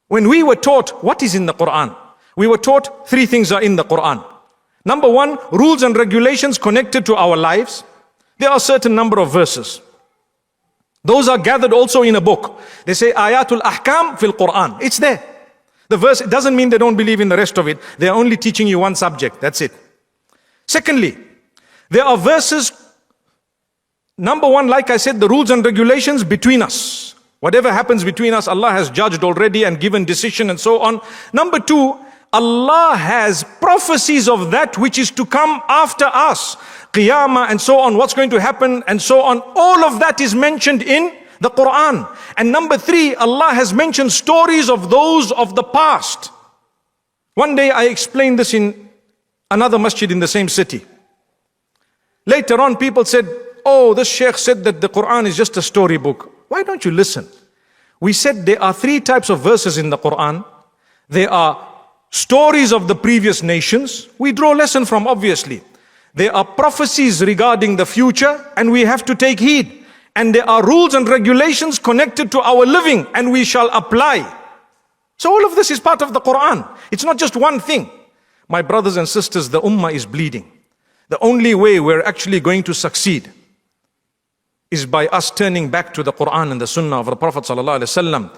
When we were taught what is in the Quran, we were taught three things are in the Quran. Number one, rules and regulations connected to our lives. There are a certain number of verses. Those are gathered also in a book. They say ayatul ahkam fil Quran. It's there. The verse, it doesn't mean they don't believe in the rest of it. They are only teaching you one subject. That's it. Secondly, there are verses. Number one, like I said, the rules and regulations between us. Whatever happens between us, Allah has judged already and given decision and so on. Number two, Allah has prophecies of that which is to come after us. Qiyamah and so on, what's going to happen and so on. All of that is mentioned in the Quran. And number three, Allah has mentioned stories of those of the past. One day I explained this in another masjid in the same city. Later on people said, oh, this sheikh said that the Quran is just a storybook. Why don't you listen? We said there are three types of verses in the Quran. There are stories of the previous nations. We draw lesson from, obviously. There are prophecies regarding the future and we have to take heed. And there are rules and regulations connected to our living and we shall apply. So all of this is part of the Quran. It's not just one thing. My brothers and sisters, the ummah is bleeding. The only way we're actually going to succeed is by us turning back to the Quran and the Sunnah of the Prophet ﷺ.